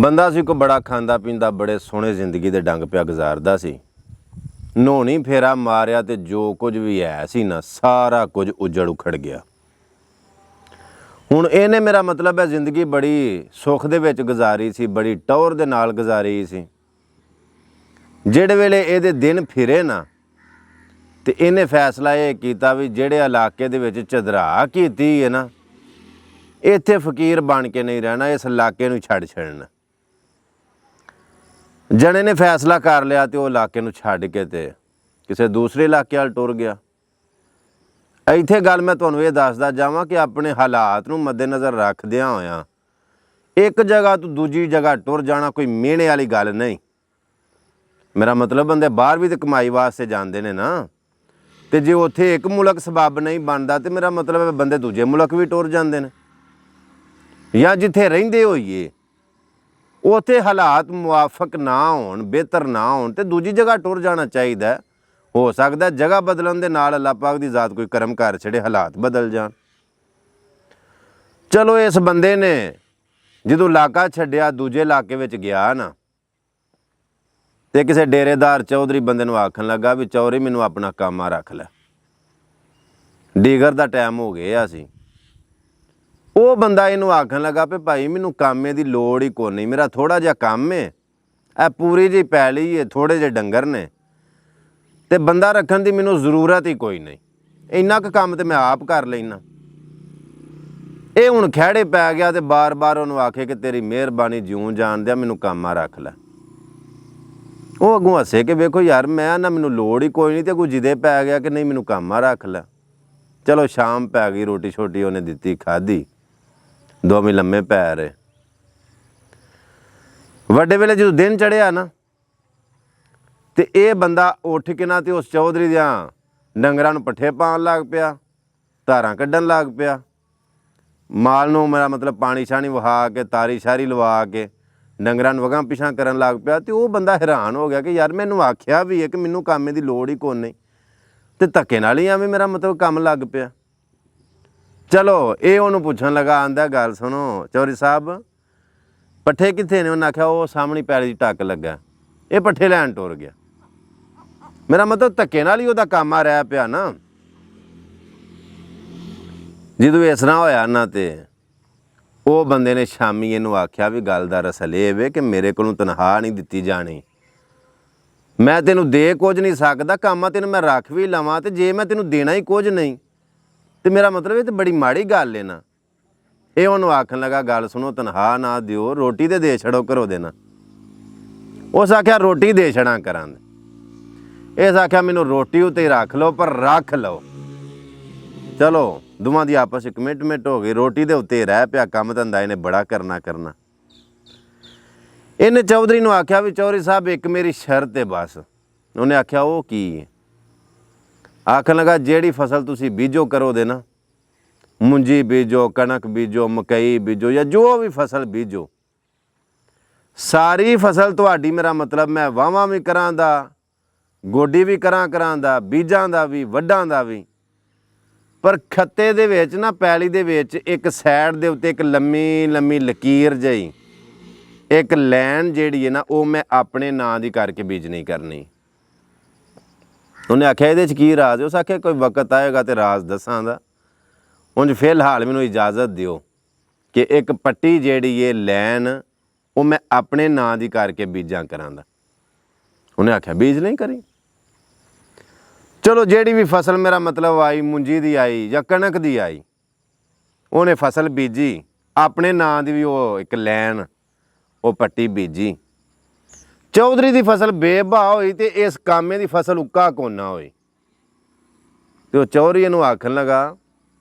ਬੰਦਾ ਸੀ ਕੋ ਬੜਾ ਖਾਂਦਾ ਪੀਂਦਾ, ਬੜੇ ਸੋਹਣੇ ਜ਼ਿੰਦਗੀ ਦੇ ਡੰਗ ਪਿਆ ਗੁਜ਼ਾਰਦਾ ਸੀ। ਨਹਾਉਣੀ ਫੇਰਾ ਮਾਰਿਆ ਤੇ ਜੋ ਕੁਝ ਵੀ ਹੈ ਸੀ ਨਾ, ਸਾਰਾ ਕੁਝ ਉਜੜ ਉਖੜ ਗਿਆ। ਹੁਣ ਇਹਨੇ ਮੇਰਾ ਮਤਲਬ ਹੈ ਜ਼ਿੰਦਗੀ ਬੜੀ ਸੁੱਖ ਦੇ ਵਿੱਚ ਗੁਜ਼ਾਰੀ ਸੀ, ਬੜੀ ਟੌਰ ਦੇ ਨਾਲ ਗੁਜ਼ਾਰੀ ਸੀ। ਜਿਹੜੇ ਵੇਲੇ ਇਹਦੇ ਦਿਨ ਫਿਰੇ ਨਾ ਤੇ ਇਹਨੇ ਫੈਸਲਾ ਇਹ ਕੀਤਾ ਵੀ ਜਿਹੜੇ ਇਲਾਕੇ ਦੇ ਵਿੱਚ ਚਦਰਾ ਕੀਤੀ ਹੈ ਨਾ, ਇੱਥੇ ਫਕੀਰ ਬਣ ਕੇ ਨਹੀਂ ਰਹਿਣਾ, ਇਸ ਇਲਾਕੇ ਨੂੰ ਛੱਡ ਛੱਡਣਾ। ਜਣੇ ਨੇ ਫੈਸਲਾ ਕਰ ਲਿਆ ਤੇ ਉਹ ਇਲਾਕੇ ਨੂੰ ਛੱਡ ਕੇ ਤੇ ਕਿਸੇ ਦੂਸਰੇ ਇਲਾਕੇ ਵੱਲ ਟੁਰ ਗਿਆ। ਇੱਥੇ ਗੱਲ ਮੈਂ ਤੁਹਾਨੂੰ ਇਹ ਦੱਸਦਾ ਜਾਵਾਂ ਕਿ ਆਪਣੇ ਹਾਲਾਤ ਨੂੰ ਮੱਦੇਨਜ਼ਰ ਰੱਖਦਿਆਂ ਹੋਇਆਂ ਇੱਕ ਜਗ੍ਹਾ ਤੋਂ ਦੂਜੀ ਜਗ੍ਹਾ ਟੁਰ ਜਾਣਾ ਕੋਈ ਮਿਹਣੇ ਵਾਲੀ ਗੱਲ ਨਹੀਂ। ਮੇਰਾ ਮਤਲਬ ਬੰਦੇ ਬਾਹਰ ਵੀ ਤਾਂ ਕਮਾਈ ਵਾਸਤੇ ਜਾਂਦੇ ਨੇ ਨਾ, ਤੇ ਜੇ ਉੱਥੇ ਇੱਕ ਮੁਲਕ ਸਬੱਬ ਨਹੀਂ ਬਣਦਾ ਤੇ ਮੇਰਾ ਮਤਲਬ ਹੈ ਬੰਦੇ ਦੂਜੇ ਮੁਲਕ ਵੀ ਟੁਰ ਜਾਂਦੇ ਨੇ। ਜਾਂ ਜਿੱਥੇ ਰਹਿੰਦੇ ਹੋਈਏ ਉੱਥੇ ਹਾਲਾਤ ਮੁਆਫਕ ਨਾ ਹੋਣ, ਬਿਹਤਰ ਨਾ ਹੋਣ ਤੇ ਦੂਜੀ ਜਗ੍ਹਾ ਟੁਰ ਜਾਣਾ ਚਾਹੀਦਾ। ਹੋ ਸਕਦਾ ਜਗ੍ਹਾ ਬਦਲਣ ਦੇ ਨਾਲ ਅੱਲਾਹ ਪਾਕ ਦੀ ਜ਼ਾਤ ਕੋਈ ਕਰਮ ਕਰ ਛੜੇ, ਹਾਲਾਤ ਬਦਲ ਜਾਣ। ਚਲੋ ਇਸ ਬੰਦੇ ਨੇ ਜਦੋਂ ਇਲਾਕਾ ਛੱਡਿਆ ਦੂਜੇ ਇਲਾਕੇ ਵਿੱਚ ਗਿਆ ਨਾ, ਤੇ ਕਿਸੇ ਡੇਰੇਦਾਰ ਚੌਧਰੀ ਬੰਦੇ ਨੂੰ ਆਖਣ ਲੱਗਾ ਵੀ ਚੌਧਰੀ ਮੈਨੂੰ ਆਪਣਾ ਕਾਮਾ ਰੱਖ ਲੈ, ਡੀਗਰ ਦਾ ਟਾਈਮ ਹੋ ਗਿਆ ਸੀ। ਉਹ ਬੰਦਾ ਇਹਨੂੰ ਆਖਣ ਲੱਗਾ ਵੀ ਭਾਈ ਮੈਨੂੰ ਕਾਮੇ ਦੀ ਲੋੜ ਹੀ ਕੋਈ ਨਹੀਂ, ਮੇਰਾ ਥੋੜ੍ਹਾ ਜਿਹਾ ਕੰਮ ਹੈ, ਇਹ ਪੂਰੀ ਜਿਹੀ ਪੈਲੀ ਹੈ, ਥੋੜ੍ਹੇ ਜਿਹੇ ਡੰਗਰ ਨੇ ਤੇ ਬੰਦਾ ਰੱਖਣ ਦੀ ਮੈਨੂੰ ਜ਼ਰੂਰਤ ਹੀ ਕੋਈ ਨਹੀਂ, ਇੰਨਾ ਕੁ ਕੰਮ ਤੇ ਮੈਂ ਆਪ ਕਰ ਲੈਣਾ। ਇਹ ਹੁਣ ਖਹਿੜੇ ਪੈ ਗਿਆ ਤੇ ਬਾਰ-ਬਾਰ ਉਹਨੂੰ ਆਖੇ ਕਿ ਤੇਰੀ ਮਿਹਰਬਾਨੀ ਜਿਉਂ ਜਾਣਦਿਆ ਮੈਨੂੰ ਕਾਮਾ ਰੱਖ ਲੈ। ਉਹ ਅੱਗੋਂ ਹੱਸੇ ਕਿ ਵੇਖੋ ਯਾਰ ਮੈਂ ਨਾ ਮੈਨੂੰ ਲੋੜ ਹੀ ਕੋਈ ਨਹੀਂ, ਤੇ ਅੱਗੋਂ ਜਿਦੇ ਪੈ ਗਿਆ ਕਿ ਨਹੀਂ ਮੈਨੂੰ ਕਾਮਾ ਰੱਖ ਲੈ। ਚਲੋ ਸ਼ਾਮ ਪੈ ਗਈ, ਰੋਟੀ ਛੋਟੀ ਉਹਨੇ ਦਿੱਤੀ, ਖਾਧੀ, ਦੋਵੇਂ ਲੰਮੇ ਪੈ ਰਹੇ। ਵੱਡੇ ਵੇਲੇ ਜਦੋਂ ਦਿਨ ਚੜ੍ਹਿਆ ਨਾ ਤੇ ਇਹ ਬੰਦਾ ਉੱਠ ਕੇ ਨਾ ਤੇ ਉਸ ਚੌਧਰੀ ਦਿਆਂ ਡੰਗਰਾਂ ਨੂੰ ਪੱਠੇ ਪਾਉਣ ਲੱਗ ਪਿਆ, ਧਾਰਾਂ ਕੱਢਣ ਲੱਗ ਪਿਆ, ਮਾਲ ਨੂੰ ਮੇਰਾ ਮਤਲਬ ਪਾਣੀ ਛਾਣੀ ਵਹਾ ਕੇ, ਤਾਰੀ ਸ਼ਾਰੀ ਲਵਾ ਕੇ ਡੰਗਰਾਂ ਨੂੰ ਵਗਾਂ ਪਿਛਾਂ ਕਰਨ ਲੱਗ ਪਿਆ। ਤੇ ਉਹ ਬੰਦਾ ਹੈਰਾਨ ਹੋ ਗਿਆ ਕਿ ਯਾਰ ਮੈਨੂੰ ਆਖਿਆ ਵੀ ਹੈ ਕਿ ਮੈਨੂੰ ਕਾਮੇ ਦੀ ਲੋੜ ਹੀ ਕੋਈ ਨਹੀਂ, ਤੇ ਧੱਕੇ ਨਾਲ ਹੀ ਐਵੇਂ ਮੇਰਾ ਮਤਲਬ ਕੰਮ ਲੱਗ ਪਿਆ। ਚਲੋ ਇਹ ਉਹਨੂੰ ਪੁੱਛਣ ਲੱਗਾ, ਆਂਦਾ ਗੱਲ ਸੁਣੋ ਚੌਧਰੀ ਸਾਹਿਬ ਪੱਠੇ ਕਿੱਥੇ ਨੇ? ਉਹਨੇ ਆਖਿਆ ਉਹ ਸਾਹਮਣੀ ਪੈਲੀ ਦੀ ਟੱਕ ਲੱਗਾ। ਇਹ ਪੱਠੇ ਲੈਣ ਟੁਰ ਗਿਆ। ਮੇਰਾ ਮਤਲਬ ਧੱਕੇ ਨਾਲ ਹੀ ਉਹਦਾ ਕੰਮ ਆ ਰਹਿ ਪਿਆ ਨਾ। ਜਦੋਂ ਇਸ ਤਰ੍ਹਾਂ ਹੋਇਆ ਨਾ ਤੇ ਉਹ ਬੰਦੇ ਨੇ ਸ਼ਾਮੀ ਇਹਨੂੰ ਆਖਿਆ ਵੀ ਗੱਲ ਦਾ ਰਸਲ ਇਹ ਵੇ ਕਿ ਮੇਰੇ ਕੋਲੋਂ ਤਨਖਾਹ ਨਹੀਂ ਦਿੱਤੀ ਜਾਣੀ, ਮੈਂ ਤੈਨੂੰ ਦੇ ਕੁਝ ਨਹੀਂ ਸਕਦਾ, ਕੰਮ ਤੈਨੂੰ ਮੈਂ ਰੱਖ ਵੀ ਲਵਾਂ ਤੇ ਜੇ ਮੈਂ ਤੈਨੂੰ ਦੇਣਾ ਹੀ ਕੁਝ ਨਹੀਂ ਤੇ ਮੇਰਾ ਮਤਲਬ ਇਹ ਤਾਂ ਬੜੀ ਮਾੜੀ ਗੱਲ ਹੈ ਨਾ। ਇਹ ਉਹਨੂੰ ਆਖਣ ਲੱਗਾ ਗੱਲ ਸੁਣੋ, ਤਨਖਾਹ ਨਾ ਦਿਓ, ਰੋਟੀ ਤੇ ਦੇ ਛੜੋ ਘਰੋਂ ਦੇਣਾ। ਉਸ ਆਖਿਆ ਰੋਟੀ ਦੇ ਛੜਾਂ ਕਰਾਂ। ਇਸ ਆਖਿਆ ਮੈਨੂੰ ਰੋਟੀ ਉੱਤੇ ਰੱਖ ਲਓ, ਪਰ ਰੱਖ ਲਓ। ਚਲੋ ਦੋਵਾਂ ਦੀ ਆਪਸ ਵਿੱਚ ਕਮਿਟਮੈਂਟ ਹੋ ਗਈ, ਰੋਟੀ ਦੇ ਉੱਤੇ ਰਹਿ ਪਿਆ, ਕੰਮ ਧੰਦਾ ਇਹਨੇ ਬੜਾ ਕਰਨਾ। ਇਹਨੇ ਚੌਧਰੀ ਨੂੰ ਆਖਿਆ ਵੀ ਚੌਧਰੀ ਸਾਹਿਬ ਇੱਕ ਮੇਰੀ ਸ਼ਰਤ ਹੈ ਬਸ। ਉਹਨੇ ਆਖਿਆ ਉਹ ਕੀ ਹੈ? ਆਖਣ ਲੱਗਾ ਜਿਹੜੀ ਫਸਲ ਤੁਸੀਂ ਬੀਜੋ ਕਰੋ ਦੇ ਨਾ, ਮੁੰਜੀ ਬੀਜੋ, ਕਣਕ ਬੀਜੋ, ਮਕਈ ਬੀਜੋ ਜਾਂ ਜੋ ਵੀ ਫਸਲ ਬੀਜੋ, ਸਾਰੀ ਫਸਲ ਤੁਹਾਡੀ। ਮੇਰਾ ਮਤਲਬ ਮੈਂ ਵਾਹਵਾਂ ਵੀ ਕਰਾਂ ਦਾ, ਗੋਡੀ ਵੀ ਕਰਾਂ ਦਾ, ਬੀਜਾਂ ਦਾ ਵੀ, ਵੱਢਾਂ ਦਾ ਵੀ, ਪਰ ਖੱਤੇ ਦੇ ਵਿੱਚ ਨਾ ਪੈਲੀ ਦੇ ਵਿੱਚ ਇੱਕ ਸਾਈਡ ਦੇ ਉੱਤੇ ਇੱਕ ਲੰਮੀ ਲੰਮੀ ਲਕੀਰ ਜਿਹੀ, ਇੱਕ ਲਾਈਨ ਜਿਹੜੀ ਹੈ ਨਾ ਉਹ ਮੈਂ ਆਪਣੇ ਨਾਂ ਦੀ ਕਰਕੇ ਬੀਜਣੀ ਕਰਨੀ। ਉਹਨੇ ਆਖਿਆ ਇਹਦੇ 'ਚ ਕੀ ਰਾਜ਼ ਹੈ? ਉਸ ਆਖਿਆ ਕੋਈ ਵਕਤ ਆਏਗਾ ਤੇ ਰਾਜ਼ ਦੱਸਾਂਗਾ, ਉਂਝ ਫਿਲਹਾਲ ਮੈਨੂੰ ਇਜਾਜ਼ਤ ਦਿਓ ਕਿ ਇੱਕ ਪੱਟੀ ਜਿਹੜੀ ਇਹ ਲਾਈਨ ਉਹ ਮੈਂ ਆਪਣੇ ਨਾਂ ਦੀ ਕਰਕੇ ਬੀਜਾਂ ਕਰਾਂਗਾ। ਉਹਨੇ ਆਖਿਆ ਬੀਜ ਨਹੀਂ ਕਰੀ। ਚਲੋ ਜਿਹੜੀ ਵੀ ਫਸਲ ਮੇਰਾ ਮਤਲਬ ਆਈ, ਮੁੰਜੀ ਦੀ ਆਈ ਜਾਂ ਕਣਕ ਦੀ ਆਈ, ਉਹਨੇ ਫਸਲ ਬੀਜੀ, ਆਪਣੇ ਨਾਂ ਦੀ ਵੀ ਉਹ ਇੱਕ ਲਾਈਨ ਉਹ ਪੱਟੀ ਬੀਜੀ। ਚੌਧਰੀ ਦੀ ਫਸਲ ਬੇਭਾ ਹੋਈ ਤੇ ਇਸ ਕਾਮੇ ਦੀ ਫਸਲ ਉੱਕਾ ਕੋਨਾ ਹੋਈ। ਤੇ ਉਹ ਚੌਧਰੀ ਇਹਨੂੰ ਆਖਣ ਲੱਗਾ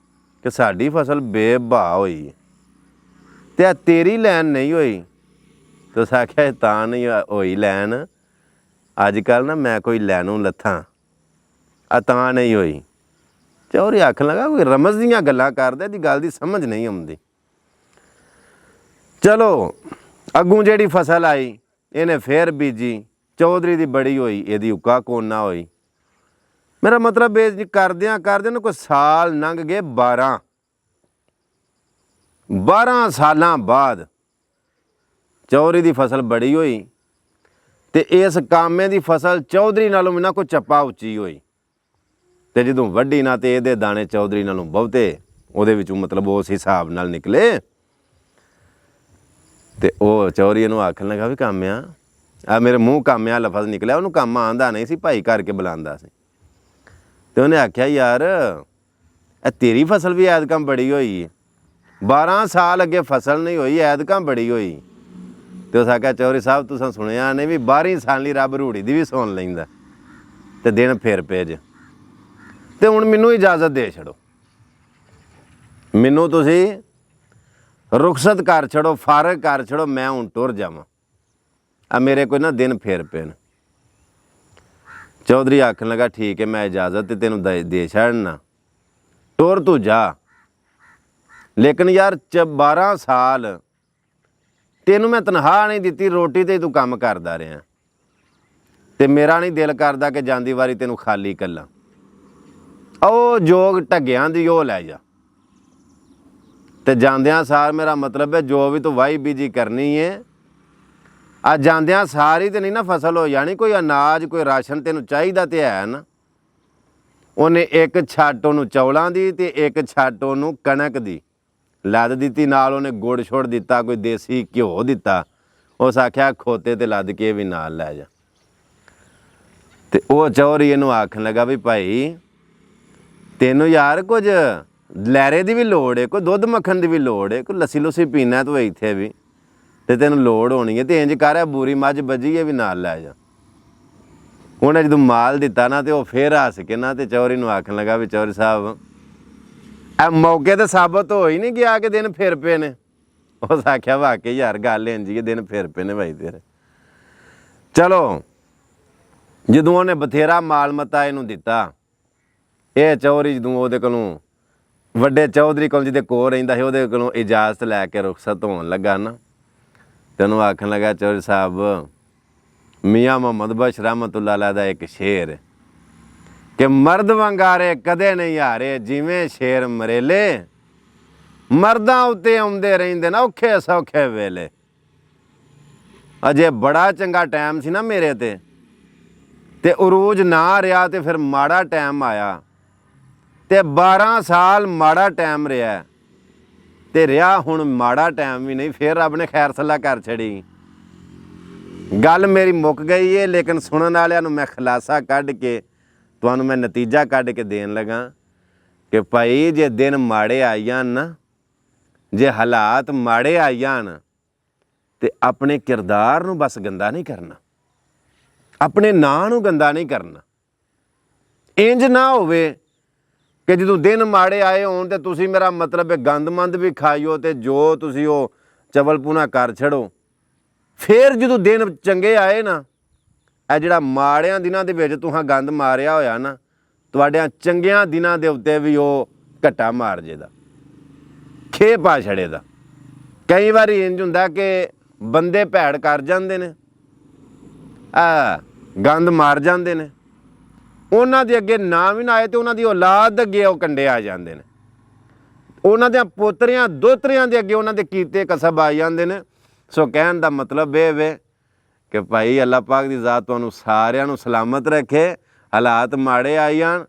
ਕਿ ਸਾਡੀ ਫਸਲ ਬੇਭਾ ਹੋਈ ਤੇ ਆ ਤੇਰੀ ਲਾਈਨ ਨਹੀਂ ਹੋਈ। ਤੇ ਉਸ ਆਖਿਆ ਤਾਂ ਨਹੀਂ ਹੋਈ ਲਾਈਨ, ਅੱਜ ਕੱਲ੍ਹ ਨਾ ਮੈਂ ਕੋਈ ਲਾਈਨੋਂ ਲੱਥਾਂ, ਆ ਤਾਂ ਨਹੀਂ ਹੋਈ। ਚੌਧਰੀ ਆਖਣ ਲੱਗਾ ਕੋਈ ਰਮਜ਼ ਦੀਆਂ ਗੱਲਾਂ ਕਰਦਾ, ਇਹਦੀ ਗੱਲ ਦੀ ਸਮਝ ਨਹੀਂ ਆਉਂਦੀ। ਚਲੋ ਅੱਗੋਂ ਜਿਹੜੀ ਫਸਲ ਆਈ ਇਹਨੇ ਫੇਰ ਬੀਜੀ, ਚੌਧਰੀ ਦੀ ਬੜੀ ਹੋਈ, ਇਹਦੀ ਉੱਕਾ ਕੋਨਾ ਹੋਈ। ਮੇਰਾ ਮਤਲਬ ਇਹ ਕਰਦਿਆਂ ਕਰਦਿਆਂ ਕੋਈ ਸਾਲ ਲੰਘ ਗਏ, 12 ਸਾਲਾਂ ਬਾਅਦ ਚੌਧਰੀ ਦੀ ਫਸਲ ਬੜੀ ਹੋਈ ਤੇ ਇਸ ਕਾਮੇ ਦੀ ਫਸਲ ਚੌਧਰੀ ਨਾਲੋਂ ਵੀ ਨਾ ਕੋਈ ਚੱਪਾ ਉੱਚੀ ਹੋਈ। ਤੇ ਜਦੋਂ ਵੱਢੀ ਨਾ ਤੇ ਇਹਦੇ ਦਾਣੇ ਚੌਧਰੀ ਨਾਲੋਂ ਬਹੁਤੇ ਉਹਦੇ ਵਿੱਚੋਂ ਮਤਲਬ ਉਸ ਹਿਸਾਬ ਨਾਲ ਨਿਕਲੇ। ਤੇ ਉਹ ਚੌਧਰੀ ਇਹਨੂੰ ਆਖਣ ਲੱਗਾ ਵੀ ਕਾਮਿਆ, ਆ ਮੇਰੇ ਮੂੰਹ ਕਾਮਿਆ ਲਫ਼ਜ਼ ਨਿਕਲਿਆ, ਉਹਨੂੰ ਕਾਮਾ ਆਂਦਾ ਨਹੀਂ ਸੀ, ਭਾਈ ਕਰਕੇ ਬੁਲਾਉਂਦਾ ਸੀ। ਤੇ ਉਹਨੇ ਆਖਿਆ ਯਾਰ ਇਹ ਤੇਰੀ ਫਸਲ ਵੀ ਐਤਕਾਂ ਬੜੀ ਹੋਈ, 12 ਸਾਲ ਅੱਗੇ ਫਸਲ ਨਹੀਂ ਹੋਈ, ਐਤਕਾਂ ਬੜੀ ਹੋਈ। ਤੇ ਉਸ ਆਖਿਆ ਚੌਧਰੀ ਸਾਹਿਬ ਤੁਸੀਂ ਸੁਣਿਆ ਨਹੀਂ ਵੀ 12 ਸਾਲ ਲਈ ਰੱਬ ਰੂੜੀ ਦੀ ਵੀ ਸੁਣ ਲੈਂਦਾ ਤੇ ਦਿਨ ਫਿਰ ਭੇਜ। ਤੇ ਹੁਣ ਮੈਨੂੰ ਇਜਾਜ਼ਤ ਦੇ ਛੜੋ, ਮੈਨੂੰ ਤੁਸੀਂ ਰੁਖਸਤ ਕਰ ਛੜੋ, ਫਾਰਗ ਕਰ ਛੜੋ, ਮੈਂ ਹੁਣ ਟੁਰ ਜਾਵਾਂ, ਆ ਮੇਰੇ ਕੋਈ ਨਾ ਦਿਨ ਫੇਰ ਪਏ ਨੇ। ਚੌਧਰੀ ਆਖਣ ਲੱਗਾ ਠੀਕ ਹੈ ਮੈਂ ਇਜਾਜ਼ਤ ਤੇ ਤੈਨੂੰ ਦੇ ਛੱਡਣਾ, ਟੁਰ ਤੂੰ ਜਾ। ਲੇਕਿਨ ਯਾਰ 12 ਸਾਲ ਤੈਨੂੰ ਮੈਂ ਤਨਖਾਹ ਨਹੀਂ ਦਿੱਤੀ, ਰੋਟੀ ਤੇ ਤੂੰ ਕੰਮ ਕਰਦਾ ਰਿਹਾ ਤੇ ਮੇਰਾ ਨਹੀਂ ਦਿਲ ਕਰਦਾ ਕਿ ਜਾਂਦੀ ਵਾਰੀ ਤੈਨੂੰ ਖਾਲੀ ਕੱਲਾ। ਉਹ ਜੋਗ ਢੱਗਿਆਂ ਦੀ ਉਹ ਲੈ ਜਾ ਤੇ ਜਾਂਦਿਆਂ ਸਾਰ ਮੇਰਾ ਮਤਲਬ ਹੈ ਜੋ ਵੀ ਤੂੰ ਵਾਹੀ ਬੀਜੀ ਕਰਨੀ ਹੈ ਆ ਜਾਂਦਿਆਂ ਸਾਰੀ ਤੇ ਨਹੀਂ ਨਾ ਫਸਲ ਹੋ ਜਾਣੀ, ਕੋਈ ਅਨਾਜ ਕੋਈ ਰਾਸ਼ਨ ਤੈਨੂੰ ਚਾਹੀਦਾ ਤੇ ਹੈ ਨਾ। ਉਹਨੇ ਇੱਕ ਛੱਟ ਉਹਨੂੰ ਚੌਲਾਂ ਦੀ ਤੇ ਇੱਕ ਛੱਟ ਉਹਨੂੰ ਕਣਕ ਦੀ ਲੱਦ ਦਿੱਤੀ, ਨਾਲ ਉਹਨੇ ਗੁੜ ਛੋੜ ਦਿੱਤਾ, ਕੋਈ ਦੇਸੀ ਘਿਓ ਦਿੱਤਾ। ਉਸ ਆਖਿਆ ਖੋਤੇ ਤੇ ਲੱਦ ਕੇ ਵੀ ਨਾਲ ਲੈ ਜਾ। ਤੇ ਉਹ ਚੌਧਰੀ ਇਹਨੂੰ ਆਖਣ ਲੱਗਾ ਵੀ ਭਾਈ ਤੈਨੂੰ ਯਾਰ ਕੁਝ ਲਹਿਰੇ ਦੀ ਵੀ ਲੋੜ ਹੈ, ਕੋਈ ਦੁੱਧ ਮੱਖਣ ਦੀ ਵੀ ਲੋੜ ਹੈ, ਕੋਈ ਲੱਸੀ ਲੁੱਸੀ ਪੀਣਾ ਤੂੰ ਇੱਥੇ ਵੀ ਤੇ ਤੈਨੂੰ ਲੋੜ ਹੋਣੀ ਹੈ, ਤੇ ਇੰਜ ਕਰ ਬੂਰੀ ਮੱਝ ਬੱਝੀ ਹੈ ਵੀ ਨਾਲ ਲੈ ਜਾ। ਉਹਨੇ ਜਦੋਂ ਮਾਲ ਦਿੱਤਾ ਨਾ ਤੇ ਉਹ ਫੇਰ ਹੱਸ ਕੇ ਨਾ ਤੇ ਚੌਧਰੀ ਨੂੰ ਆਖਣ ਲੱਗਾ ਵੀ ਚੌਧਰੀ ਸਾਹਿਬ ਇਹ ਮੌਕੇ ਤੇ ਸਾਬਤ ਹੋ ਹੀ ਨਹੀਂ ਗਿਆ ਕਿ ਦਿਨ ਫਿਰ ਪਏ ਨੇ। ਉਸ ਆਖਿਆ ਵਾਕਈ ਯਾਰ ਗੱਲ ਇੰਝ ਹੀ ਦਿਨ ਫਿਰ ਪਏ ਨੇ ਭਾਈ ਤੇਰੇ। ਚਲੋ ਜਦੋਂ ਉਹਨੇ ਬਥੇਰਾ ਮਾਲ ਮਤਾ ਇਹਨੂੰ ਦਿੱਤਾ, ਇਹ ਚੌਧਰੀ ਜਦੋਂ ਉਹਦੇ ਕੋਲੋਂ ਵੱਡੇ ਚੌਧਰੀ ਕੋਲ ਜਿਹਦੇ ਕੋਲ ਰਹਿੰਦਾ ਸੀ ਉਹਦੇ ਕੋਲੋਂ ਇਜਾਜ਼ਤ ਲੈ ਕੇ ਰੁਖਸਤ ਹੋਣ ਲੱਗਾ ਨਾ ਤੇ ਉਹਨੂੰ ਆਖਣ ਲੱਗਾ ਚੌਧਰੀ ਸਾਹਿਬ ਮੀਆਂ ਮੁਹੰਮਦ ਬਖਸ਼ ਰਹਿਮਤੁल्लाह ਅਲੈਹ ਦਾ ਇੱਕ ਸ਼ੇਰ ਹੈ ਕਿ ਮਰਦ ਵੰਗਾਰੇ ਕਦੇ ਨਹੀਂ ਹਾਰੇ, ਜਿਵੇਂ ਸ਼ੇਰ ਮਰੇਲੇ ਮਰਦਾਂ ਉੱਤੇ ਆਉਂਦੇ ਰਹਿੰਦੇ ਨਾ ਔਖੇ ਸੌਖੇ ਵੇਲੇ। ਅਜੇ ਬੜਾ ਚੰਗਾ ਟਾਈਮ ਸੀ ਨਾ ਮੇਰੇ ਤੇ ਉਰੂਜ ਨਾ ਰਿਹਾ ਤੇ ਫਿਰ ਮਾੜਾ ਟਾਈਮ ਆਇਆ ਤੇ 12 ਸਾਲ ਮਾੜਾ ਟਾਈਮ ਰਿਹਾ ਤੇ ਰਿਹਾ ਹੁਣ ਮਾੜਾ ਟਾਈਮ ਵੀ ਨਹੀਂ, ਫਿਰ ਰੱਬ ਨੇ ਖੈਰ ਸਲਾਹ ਕਰ ਛੜੀ। ਗੱਲ ਮੇਰੀ ਮੁੱਕ ਗਈ ਹੈ, ਲੇਕਿਨ ਸੁਣਨ ਵਾਲਿਆਂ ਨੂੰ ਮੈਂ ਖੁਲਾਸਾ ਕੱਢ ਕੇ ਤੁਹਾਨੂੰ ਮੈਂ ਨਤੀਜਾ ਕੱਢ ਕੇ ਦੇਣ ਲੱਗਾ ਕਿ ਭਾਈ ਜੇ ਦਿਨ ਮਾੜੇ ਆਈ ਜਾਣ ਨਾ, ਜੇ ਹਾਲਾਤ ਮਾੜੇ ਆਈ ਜਾਣ ਤੇ ਆਪਣੇ ਕਿਰਦਾਰ ਨੂੰ ਬਸ ਗੰਦਾ ਨਹੀਂ ਕਰਨਾ, ਆਪਣੇ ਨਾਂ ਨੂੰ ਗੰਦਾ ਨਹੀਂ ਕਰਨਾ। ਇੰਜ ਨਾ ਹੋਵੇ ਕਿ ਜਦੋਂ ਦਿਨ ਮਾੜੇ ਆਏ ਹੋਣ ਤੇ ਤੁਸੀਂ ਮੇਰਾ ਮਤਲਬ ਹੈ ਗੰਦਮੰਦ ਵੀ ਖਾਈਓ ਤੇ ਜੋ ਤੁਸੀਂ ਉਹ ਚਵਲਪੂਣਾ ਕਰ ਛੜੋ। ਫਿਰ ਜਦੋਂ ਦਿਨ ਚੰਗੇ ਆਏ ਨਾ, ਇਹ ਜਿਹੜਾ ਮਾੜਿਆਂ ਦਿਨਾਂ ਦੇ ਵਿੱਚ ਤੁਹਾਂ ਗੰਦ ਮਾਰਿਆ ਹੋਇਆ ਨਾ, ਤੁਹਾਡਿਆਂ ਚੰਗਿਆਂ ਦਿਨਾਂ ਦੇ ਉੱਤੇ ਵੀ ਉਹ ਘੱਟਾ ਮਾਰ ਜੇਦਾ, ਖੇ ਪਾ ਛੜੇ ਦਾ। ਕਈ ਵਾਰੀ ਇੰਜ ਹੁੰਦਾ ਕਿ ਬੰਦੇ ਭੈੜ ਕਰ ਜਾਂਦੇ ਨੇ, ਗੰਦ ਮਾਰ ਜਾਂਦੇ ਨੇ, ਉਹਨਾਂ ਦੇ ਅੱਗੇ ਨਾ ਵੀ ਨਾ ਆਏ ਤੇ ਉਹਨਾਂ ਦੀ ਔਲਾਦ ਅੱਗੇ ਉਹ ਕੰਡੇ ਆ ਜਾਂਦੇ ਨੇ, ਉਹਨਾਂ ਦੇ ਪੋਤਰਿਆਂ ਦੋਤਰਿਆਂ ਦੇ ਅੱਗੇ ਉਹਨਾਂ ਦੇ ਕੀਤੇ ਕਸਬ ਆ ਜਾਂਦੇ ਨੇ। ਸੋ ਕਹਿਣ ਦਾ ਮਤਲਬ ਇਹ ਵੇ ਕਿ ਭਾਈ ਅੱਲਾਹ ਪਾਕ ਦੀ ਜ਼ਾਤ ਤੁਹਾਨੂੰ ਸਾਰਿਆਂ ਨੂੰ ਸਲਾਮਤ ਰੱਖੇ, ਹਾਲਾਤ ਮਾੜੇ ਆਈ ਜਾਣ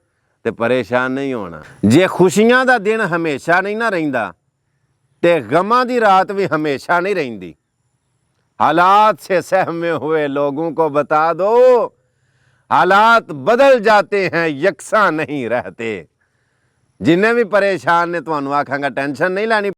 ਤੇ ਪਰੇਸ਼ਾਨ ਨਹੀਂ ਹੋਣਾ। ਜੇ ਖੁਸ਼ੀਆਂ ਦਾ ਦਿਨ ਹਮੇਸ਼ਾ ਨਹੀਂ ਨਾ ਰਹਿੰਦਾ ਤੇ ਗਮਾਂ ਦੀ ਰਾਤ ਵੀ ਹਮੇਸ਼ਾ ਨਹੀਂ ਰਹਿੰਦੀ। हालात से सहमे हुए लोगों को बता दो, हालात बदल जाते हैं यकसा नहीं रहते। जिन्हें भी परेशान ने तुहानू आखांगा टेंशन नहीं लैनी।